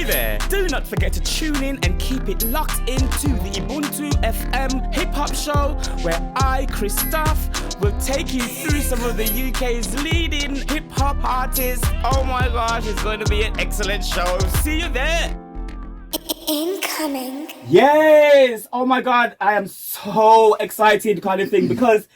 there. Do not forget to tune in and keep it locked into the UbuntuFM Hip-Hop show, where I, Christof, will take you through some of the UK's leading hip-hop artists. Oh my gosh, it's going to be an excellent show. See you there. Incoming. Yes! Oh my god, I am so excited kind of thing, because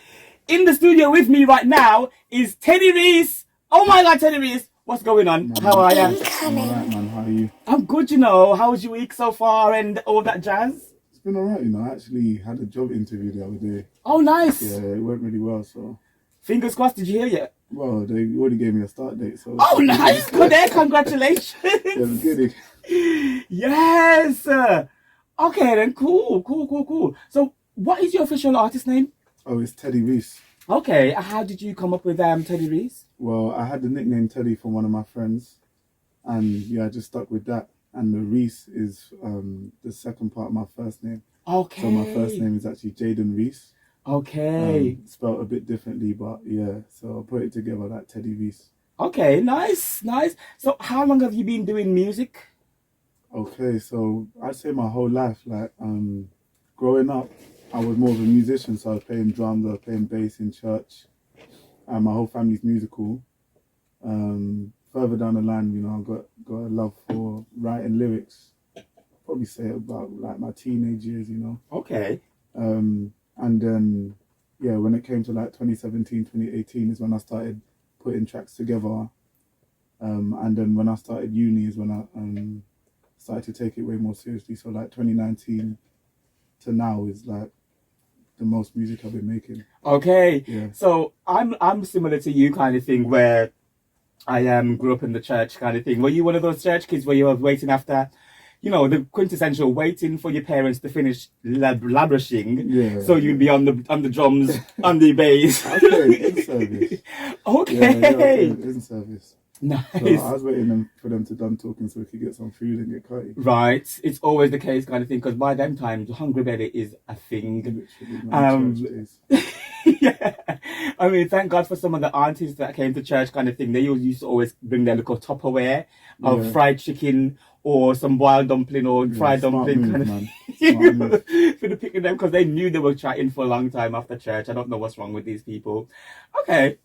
in the studio with me right now is Teddy Reiss. Oh my god, Teddy Reiss, what's going on? How are you? Incoming. I'm alright, man. How are you? I'm good, you know. How was your week so far and all that jazz? It's been alright, you know. I actually had a job interview the other day. Oh, nice. Yeah, it went really well, so... Fingers crossed, did you hear yet? Well, they already gave me a start date, so... Oh, nice. Good there. Congratulations. Yeah, it's good. Yes. Okay, then. Cool. So, what is your official artist name? Oh, it's Teddy Reiss. Okay. How did you come up with Teddy Reiss? Well, I had the nickname Teddy from one of my friends, and yeah, I just stuck with that. And the Reiss is the second part of my first name. Okay. So my first name is actually Jaden Reiss. Okay. Spelled a bit differently, but yeah, so I put it together like Teddy Reiss. Okay, nice. So how long have you been doing music? Okay, so I'd say my whole life, like growing up, I was more of a musician, so I was playing drums, I was playing bass in church, and my whole family's musical. Further down the line, you know, I got a love for writing lyrics. Probably say about like my teenage years, you know. Okay. And then, yeah, when it came to like 2017, 2018 is when I started putting tracks together. And then when I started uni is when I started to take it way more seriously. So like 2019 to now is like the most music I've been making. Okay. Yeah. So I'm similar to you kind of thing, where I grew up in the church kind of thing. Were you one of those church kids where you were waiting after, you know, the quintessential waiting for your parents to finish lavishing? Yeah. So you'd be on the drums, on the bass. Okay, in service. Okay. Yeah, in service. Nice. So I was waiting for them to done talking so we could get some food and get cutty. Right. It's always the case kind of thing, because by them times, hungry belly is a thing. Literally, man, church days. Yeah. I mean, thank God for some of the aunties that came to church kind of thing. They used to always bring their little Tupperware of fried chicken or some boiled dumpling or fried dumpling kind of thing for the picking them, because they knew they were chatting for a long time after church. I don't know what's wrong with these people. Okay.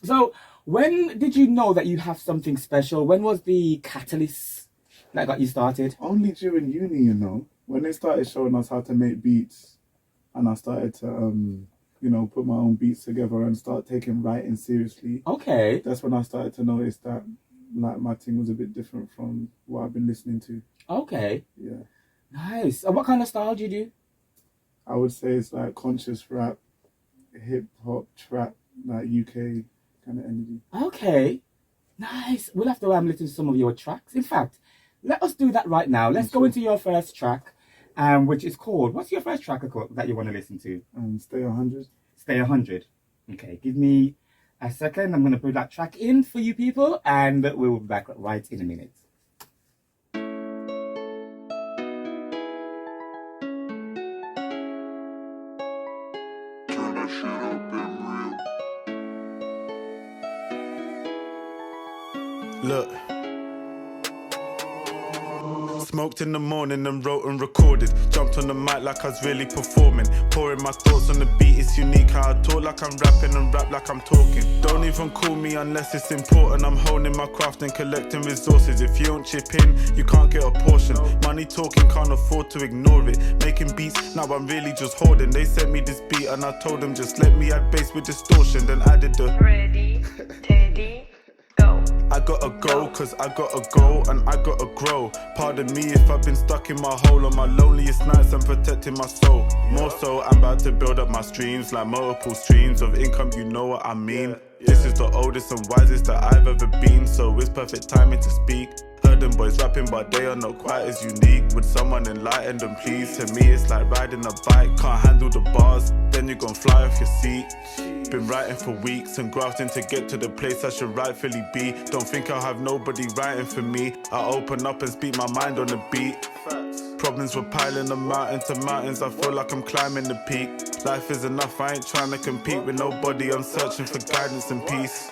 So when did you know that you have something special? When was the catalyst that got you started? Only during uni, you know, when they started showing us how to make beats, and I started to, you know, put my own beats together and start taking writing seriously. Okay. That's when I started to notice that, like, my thing was a bit different from what I've been listening to. Okay. Yeah. Nice. And what kind of style do you do? I would say it's like conscious rap, hip hop, trap, like UK kind of energy. Okay. Nice. We'll have to listen to some of your tracks. In fact, let us do that right now. Let's go into your first track, which is called, what's your first track that you want to listen to? Stay 100. Stay 100. Okay, give me a second. I'm going to put that track in for you people, and we'll be back right in a minute. Turn that shit up and real. Look. Smoked in the morning and wrote and recorded. Jumped on the mic like I was really performing. Pouring my thoughts on the beat, it's unique how I talk like I'm rapping and rap like I'm talking. Don't even call me unless it's important. I'm honing my craft and collecting resources. If you don't chip in, you can't get a portion. Money talking, can't afford to ignore it. Making beats, now I'm really just hoarding. They sent me this beat and I told them just let me add bass with distortion. Then added the Ready, Teddy, go. I gotta go, cause I gotta go and I gotta grow. Pardon me if I've been stuck in my hole. On my loneliest nights I'm protecting my soul. More so, I'm about to build up my streams, like multiple streams of income, you know what I mean. This is the oldest and wisest that I've ever been, so it's perfect timing to speak. Heard them boys rapping, but they are not quite as unique. Would someone enlighten them, please? To me, it's like riding a bike, can't handle the bars, then you're gonna fly off your seat. Been writing for weeks and grafting to get to the place I should rightfully be. Don't think I'll have nobody writing for me. I open up and speak my mind on the beat. Problems were piling the mountain to mountains, I feel like I'm climbing the peak. Life is enough, I ain't trying to compete with nobody, I'm searching for guidance and peace.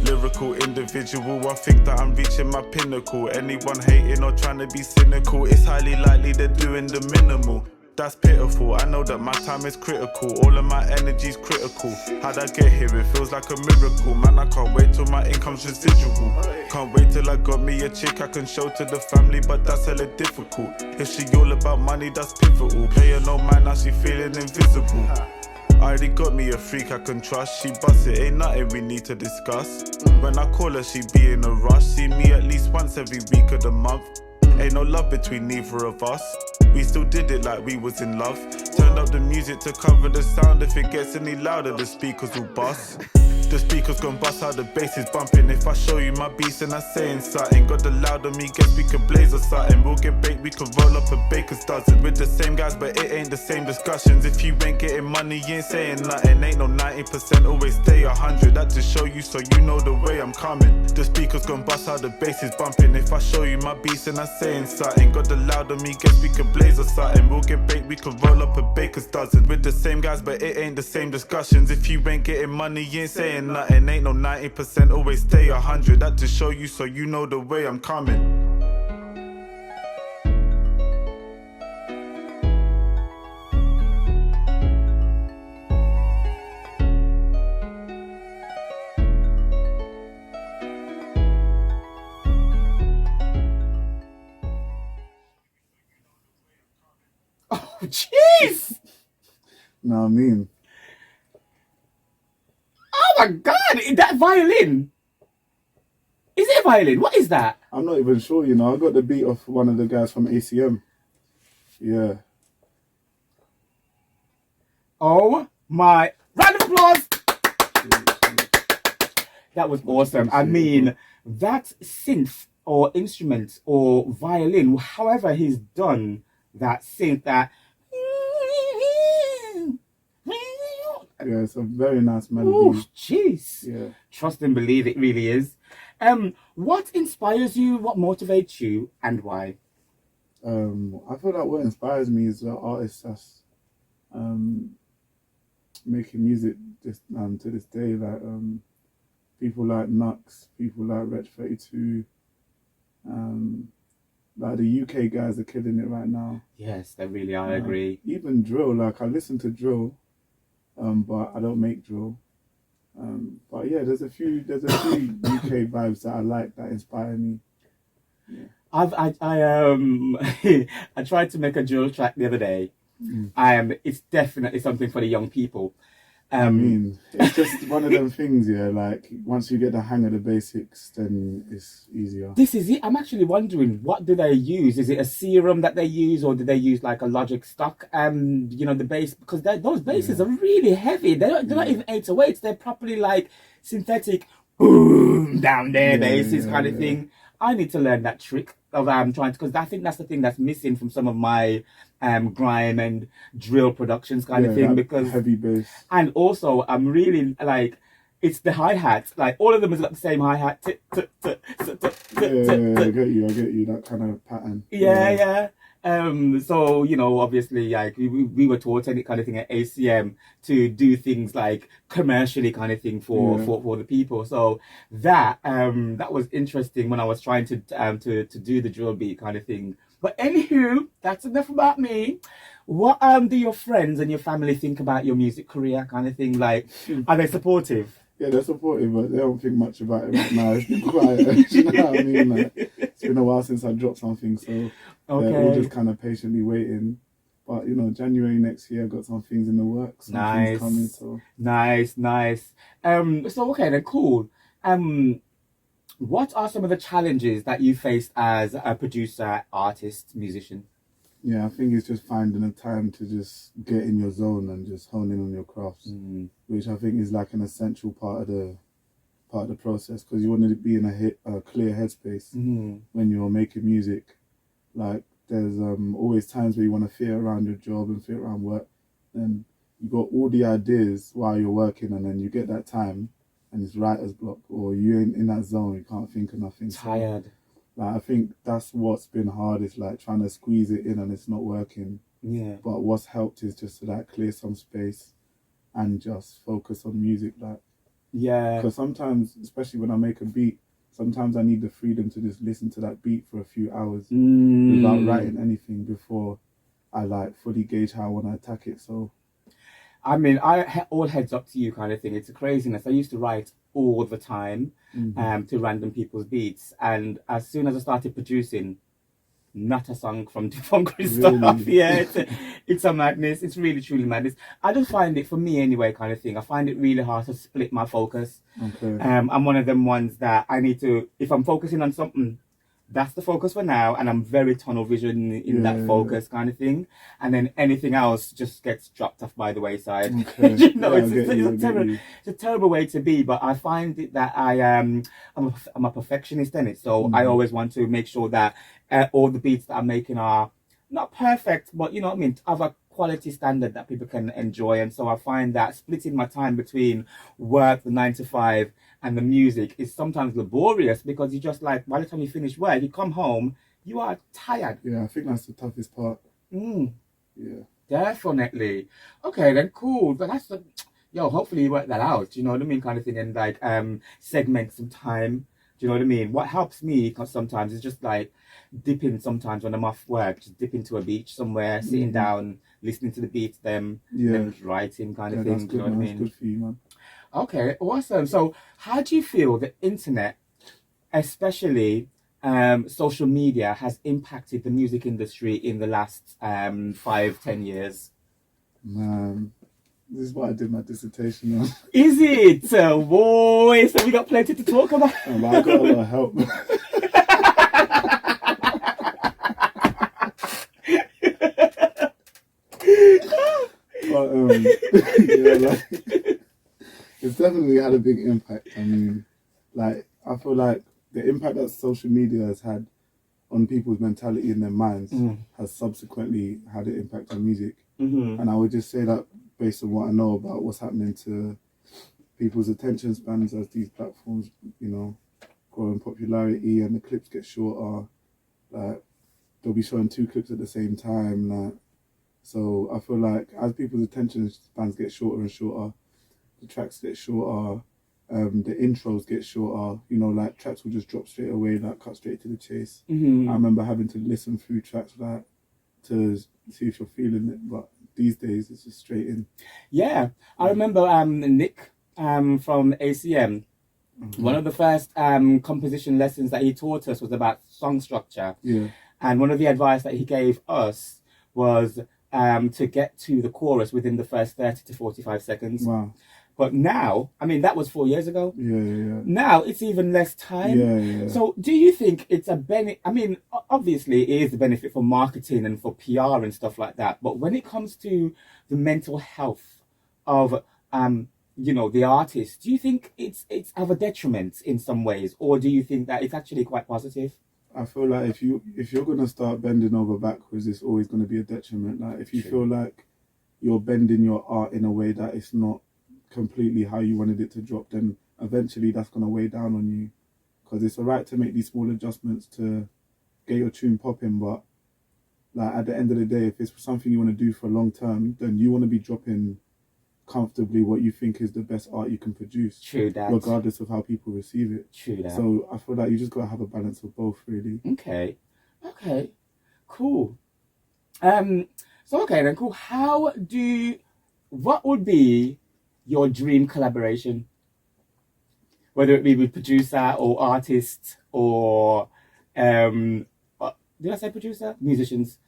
Lyrical individual, I think that I'm reaching my pinnacle. Anyone hating or trying to be cynical, it's highly likely they're doing the minimal. That's pitiful, I know that my time is critical. All of my energy's critical. How'd I get here? It feels like a miracle. Man, I can't wait till my income's residual. Can't wait till I got me a chick I can show to the family, but that's hella difficult. If she all about money, that's pivotal. Pay her no mind, now she feeling invisible. I already got me a freak I can trust. She bust it, ain't nothing we need to discuss. When I call her, she be in a rush. See me at least once every week of the month. Ain't no love between neither of us. We still did it like we was in love. Turned up the music to cover the sound. If it gets any louder, the speakers will bust. The speakers gon' bust how the bass is bumping. If I show you my beats and I saying something, got the loud on me, guess we could blaze or something. We'll get baked, we could roll up a baker's dozen. With the same guys, but it ain't the same discussions. If you ain't getting money, you ain't saying nothing. Ain't no 90%, always stay 100. That to show you so you know the way I'm coming. The speakers gon' bust how the bass is bumping. If I show you my beats and I saying something, got the loud on me, guess we could blaze or something. We'll get baked, we could roll up a baker's dozen. With the same guys, but it ain't the same discussions. If you ain't getting money, you ain't saying nothing. Ain't no 90%, always stay 100. That to show you so you know the way I'm coming. Oh, jeez! Know what I mean? Oh my God! That violin? Is it a violin? What is that? I'm not even sure, you know. I got the beat off one of the guys from ACM. Yeah. Oh my! Round of applause! That was awesome. I mean, that synth or instrument or violin, however he's done that synth, that. Yeah, it's a very nice melody. Oh, jeez. Yeah. Trust and believe it really is. What inspires you? What motivates you, and why? I feel like what inspires me is the artists that's making music to this day. Like people like Nux, people like Wretch 32. Like the UK guys are killing it right now. Yes, they really are. I agree. Even drill, like I listen to drill, but I don't make drill. But yeah, there's a few UK vibes that I like that inspire me. Yeah. I tried to make a drill track the other day. It's definitely something for the young people. I mean, it's just one of them things, yeah, like once you get the hang of the basics, then it's easier. This is it. I'm actually wondering, what do they use? Is it a serum that they use, or do they use like a Logic stock, the bass? Because those basses are really heavy. They're not even 808s. They're properly like synthetic, boom, down there basses kind of thing. I need to learn that trick of trying to, because I think that's the thing that's missing from some of my grime and drill productions kind of thing, because heavy bass. And also I'm really like, it's the hi-hats, like all of them has got the same hi-hat. I get you, that kind of pattern. So obviously, like we were taught any kind of thing at ACM to do things like commercially kind of thing for the people. So that was interesting when I was trying to do the drill beat kind of thing. But anywho, that's enough about me. What do your friends and your family think about your music career kind of thing? Like, are they supportive? Yeah, they're supportive, but they don't think much about it right now. It's been quiet. You know what I mean? Like, it's been a while since I dropped something, so they're all just kind of patiently waiting. But January next year, I've got some things in the works. Nice. Coming, so. Nice. So okay, then cool. What are some of the challenges that you faced as a producer, artist, musician? Yeah, I think it's just finding a time to just get in your zone and just hone in on your crafts, which I think is like an essential part of the process, because you want to be in a clear headspace when you're making music. Like there's always times where you want to fit around your job and fit around work, and you got all the ideas while you're working, and then you get that time and it's writer's block, or you ain't in that zone, you can't think of nothing. Tired. Like, I think that's what's been hard, is like trying to squeeze it in and it's not working. Yeah. But what's helped is just to like clear some space and just focus on music. Like Yeah. Because sometimes, especially when I make a beat, sometimes I need the freedom to just listen to that beat for a few hours without writing anything before I like fully gauge how I want to attack it. So I mean, all heads up to you kind of thing. It's a craziness. I used to write all the time to random people's beats. And as soon as I started producing, not a song from Christof. Really? Yeah, it's a madness. It's really, truly madness. I just find it, for me anyway, kind of thing, I find it really hard to split my focus. Okay. I'm one of them ones that I need to, if I'm focusing on something, that's the focus for now, and I'm very tunnel vision in that focus kind of thing, and then anything else just gets dropped off by the wayside. Okay. You know, Yeah, it's a terrible way to be, but I find it that I'm a perfectionist in it, so I always want to make sure that all the beats that I'm making are not perfect, but you know what I mean, of a quality standard that people can enjoy. And so I find that splitting my time between work, the 9 to 5, and the music is sometimes laborious, because you just like, by the time you finish work, you come home, you are tired. Yeah, I think that's the toughest part. Yeah. Definitely. Okay, then cool. But that's the, yo, hopefully you work that out, you know what I mean, kind of thing, and like segment some time. Do you know what I mean? What helps me sometimes is just like dipping sometimes when I'm off work, just dip into a beach somewhere, sitting down, listening to the beats, then writing kind of thing. That's Do good, you know what I man. mean? That's good for you, man. Okay, awesome. So how do you feel the internet, especially social media, has impacted the music industry in the last 5-10 years? Man, this is what I did my dissertation on. Is it? Boy, so we got plenty to talk about. But I got a lot of help. But yeah, like, it's definitely had a big impact. I mean, like, I feel like the impact that social media has had on people's mentality and their minds has subsequently had an impact on music. And I would just say that based on what I know about what's happening to people's attention spans as these platforms, you know, grow in popularity and the clips get shorter. Like, they'll be showing 2 clips at the same time. Like, so I feel like as people's attention spans get shorter and shorter, the tracks get shorter, the intros get shorter, you know, like tracks will just drop straight away, like cut straight to the chase. I remember having to listen through tracks like to see if you're feeling it, but these days it's just straight in. Yeah, I remember Nick from ACM. One of the first composition lessons that he taught us was about song structure. Yeah. And one of the advice that he gave us was to get to the chorus within the first 30 to 45 seconds. Wow. But now, I mean, that was 4 years ago. Yeah. Now it's even less time. Yeah. So do you think it's a benefit? I mean, obviously it is a benefit for marketing and for PR and stuff like that. But when it comes to the mental health of, you know, the artist, do you think it's of a detriment in some ways? Or do you think that it's actually quite positive? I feel like if you're gonna start bending over backwards, it's always gonna be a detriment. Like if you feel like you're bending your art in a way that it's not completely how you wanted it to drop, then eventually that's gonna weigh down on you. Because it's alright to make these small adjustments to get your tune popping, but like at the end of the day, if it's something you want to do for a long term, then you want to be dropping comfortably what you think is the best art you can produce. True that. Regardless of how people receive it. True that. So I feel like you just gotta have a balance of both, really. Okay, cool. So okay then, cool. What would be your dream collaboration? Whether it be with producer or artist or did I say producer? Musicians.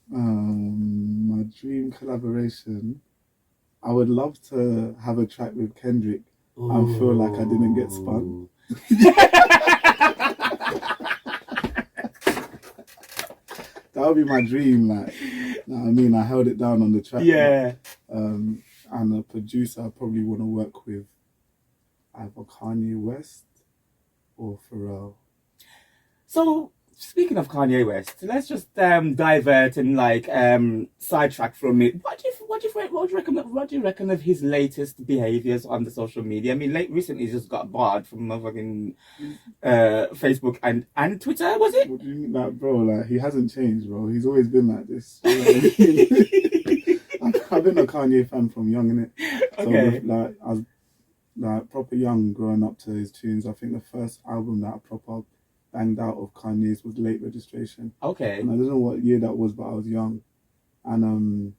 My dream collaboration, I would love to have a track with Kendrick. I feel like I didn't get spun. That would be my dream, like, you know what I mean? I held it down on the track. Yeah. And a producer I probably want to work with either Kanye West or Pharrell. So speaking of Kanye West, let's just divert and like sidetrack from it. What do you reckon of his latest behaviors on the social media? I mean, recently he just got barred from fucking Facebook and Twitter, was it? What do you mean, like, bro? Like, he hasn't changed, bro. He's always been like this. You know what I mean? I've been a Kanye fan from young, innit? So Okay. like, like proper young growing up to his tunes. I think the first album that I proper banged out of Kanye's was Late Registration. Okay. And I don't know what year that was, but I was young. And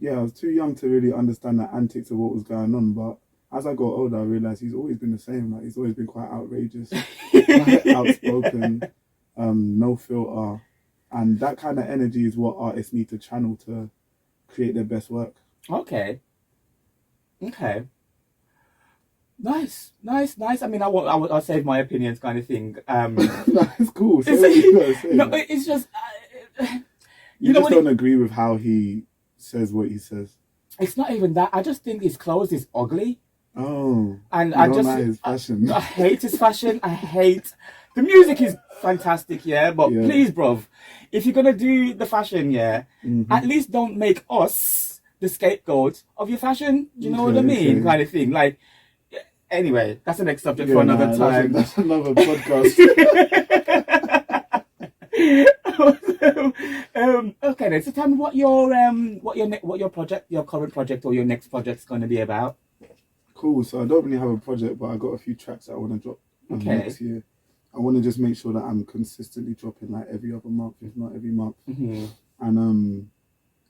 yeah, I was too young to really understand the antics of what was going on. But as I got older, I realised he's always been the same. Like, he's always been quite outrageous, quite outspoken, no filter. And that kind of energy is what artists need to channel to create their best work. Okay. Nice. I mean, I'll save my opinions, kind of thing. That's cool. Say what you gotta say, no, man. it's just You just don't agree with how he says what he says. It's not even that. I just think his clothes is ugly. Oh, and you I don't just like his fashion. I hate his fashion. I hate the music is fantastic, yeah. But Yeah. please, bruv, if you're gonna do the fashion, yeah, at least don't make us the scapegoat of your fashion. Do you know what I mean? Okay. Kind of thing. Like, anyway, that's the next subject for another time. That's another podcast. Okay then. So tell me what your current project or your next project's going to be about. Cool. So I don't really have a project, but I got a few tracks that I want to drop next year. I want to just make sure that I'm consistently dropping like every other month, if not every month. And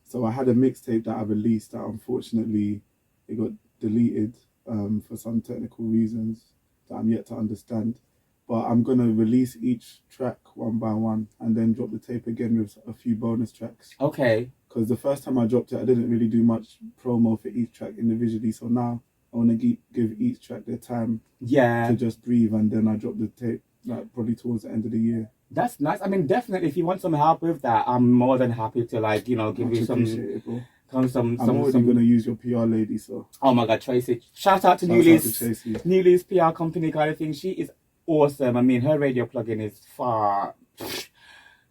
so I had a mixtape that I released that unfortunately it got deleted for some technical reasons that I'm yet to understand. But I'm going to release each track one by one and then drop the tape again with a few bonus tracks. Okay. Because the first time I dropped it, I didn't really do much promo for each track individually. So now I want to give each track their time to just breathe, and then I drop the tape like probably towards the end of the year. That's nice. I mean, definitely, if you want some help with that, I'm more than happy to give Much you some. appreciated, bro. I'm already going to use your PR lady, so. Oh my God, Tracy! Shout out to Newly's PR company, kind of thing. She is awesome. I mean, her radio plugin is far.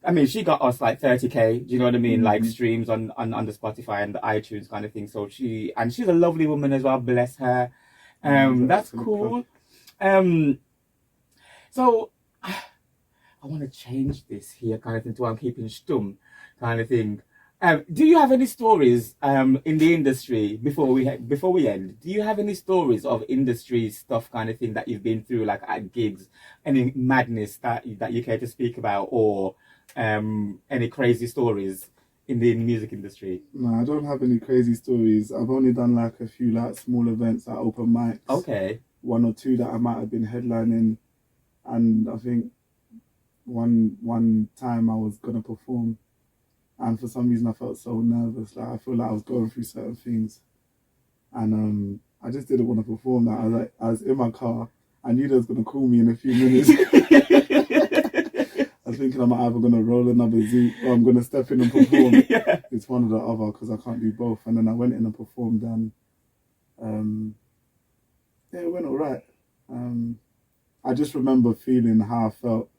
I mean, she got us like 30K. Do you know what I mean? Like streams on the Spotify and the iTunes kind of thing. So she's a lovely woman as well. Bless her. That's cool. So I want to change this here kind of thing to I'm keeping stum kind of thing. Do you have any stories in the industry before we end? Do you have any stories of industry stuff kind of thing that you've been through, like at gigs, any madness that you care to speak about, or any crazy stories in the music industry? No, I don't have any crazy stories. I've only done like a few like small events at open mics. Okay. One or two that I might have been headlining, and I think one time I was gonna perform. And for some reason, I felt so nervous. Like I feel like I was going through certain things, and I just didn't want to perform. That I was in my car. I knew they was gonna call me in a few minutes. I was thinking I'm either gonna roll another Zoot or I'm gonna step in and perform. It's one or the other because I can't do both. And then I went in and performed, and it went all right. I just remember feeling how I felt.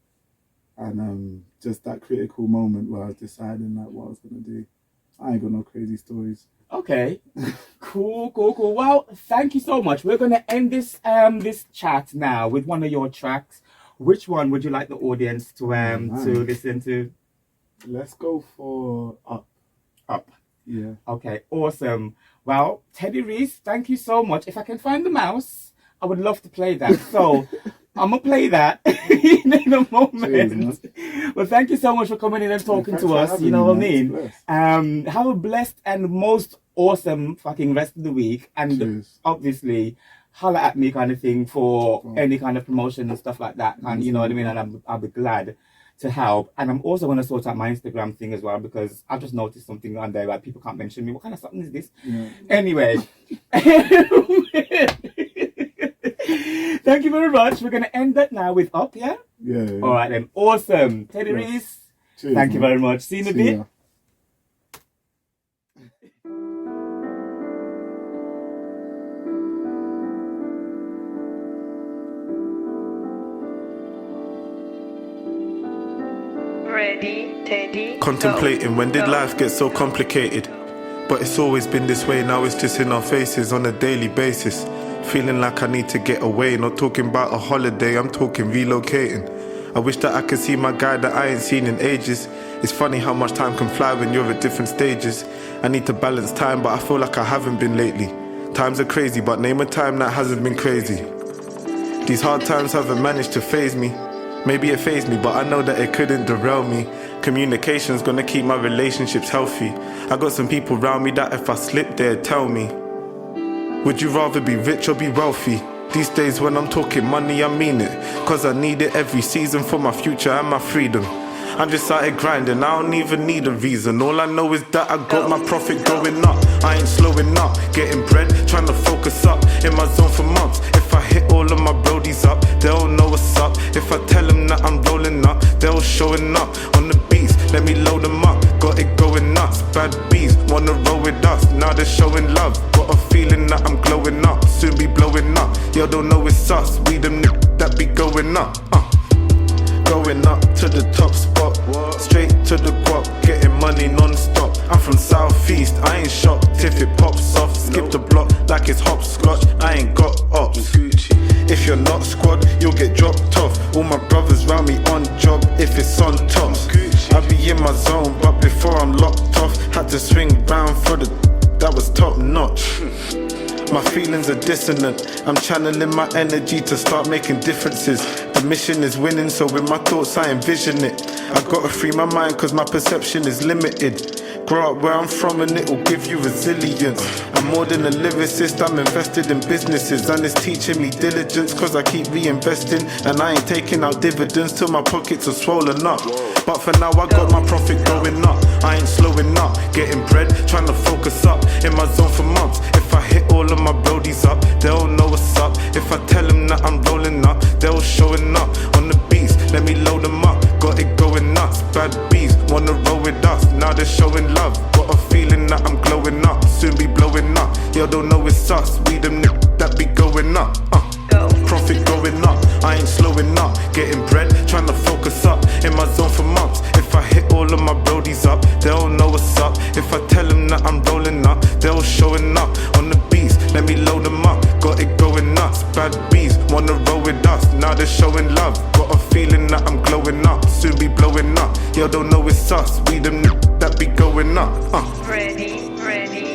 And just that critical moment where I was deciding like what I was gonna do. I ain't got no crazy stories. Okay. Cool. Well, thank you so much. We're gonna end this chat now with one of your tracks. Which one would you like the audience to listen to? Let's go for Up. Up. Yeah. Okay, awesome. Well, Teddy Reiss, thank you so much. If I can find the mouse, I would love to play that. So I'm going to play that in a moment. Well, thank you so much for coming in and talking to us. You know what I mean? Have a blessed and most awesome fucking rest of the week. And obviously, holla at me kind of thing for any kind of promotion and stuff like that. And you know what I mean? And I'll be glad to help. And I'm also going to sort out my Instagram thing as well, because I've just noticed something on there like people can't mention me. What kind of something is this? Yeah. Anyway. Thank you very much. We're going to end that now with Up, yeah? Yeah. All right then. Awesome. Teddy Reiss, thank you very much. See you in a bit. Ready, Teddy. Contemplating when did life get so complicated? But it's always been this way, now it's just in our faces on a daily basis. Feeling like I need to get away, not talking about a holiday, I'm talking relocating. I wish that I could see my guy that I ain't seen in ages. It's funny how much time can fly when you're at different stages. I need to balance time, but I feel like I haven't been lately. Times are crazy, but name a time that hasn't been crazy. These hard times haven't managed to faze me. Maybe it fazed me, but I know that it couldn't derail me. Communication's gonna keep my relationships healthy. I got some people around me that if I slip, they'd tell me. Would you rather be rich or be wealthy? These days when I'm talking money, I mean it. Cause I need it every season for my future and my freedom. I'm just out here grinding, I don't even need a reason. All I know is that I got my profit going up. I ain't slowing up, getting bread, trying to focus up. In my zone for months, if I hit all of my brodies up, they'll know what's up. If I tell them that I'm rolling up, they'll showing up. On the beats, let me load them up, got it going nuts. Bad bees, wanna roll with us, now they're showing love. Got a feeling that I'm glowing up, soon be blowing up. Y'all don't know it's us, we them that be going up. Going up to the top spot, straight to the guap, getting money non-stop. I'm from Southeast, I ain't shocked if it pops off. Skip the block like it's hopscotch, I ain't got ops. If you're not squad, you'll get dropped off. All my brothers round me on job, if it's on tops. I be in my zone, but before I'm locked off, had to swing round for the, that was top notch. My feelings are dissonant, I'm channeling my energy to start making differences. The mission is winning, so with my thoughts I envision it. I gotta free my mind cause my perception is limited. Grow up where I'm from and it'll give you resilience. I'm more than a lyricist, I'm invested in businesses. And it's teaching me diligence cause I keep reinvesting. And I ain't taking out dividends till my pockets are swollen up. But for now I got my profit going up. I ain't slowing up, getting bread, trying to focus up. In my zone for months, if I hit all of my brodies up, they'll know what's up. If I tell them that I'm rolling up, they'll showing up. On the beats, let me load them up, got it going nuts. Bad bees, wanna roll with us, now they're showing love. Got a feeling that I'm glowing up, soon be blowing up. Y'all don't know it's us, we them that be going up. Profit going up, I ain't slowing up, getting bread, trying to focus up. In my zone for months, if I hit all of my brodies up, they'll know what's up. If I tell them that I'm rolling up, they'll showing up. On the beats, let me load them up, got it going nuts. Bad bees, wanna roll with us, now they're showing love. Got a feeling that I'm glowing up, soon be blowing up. Y'all don't know it's us, we them that be going up. Ready, ready.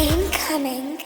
InComing.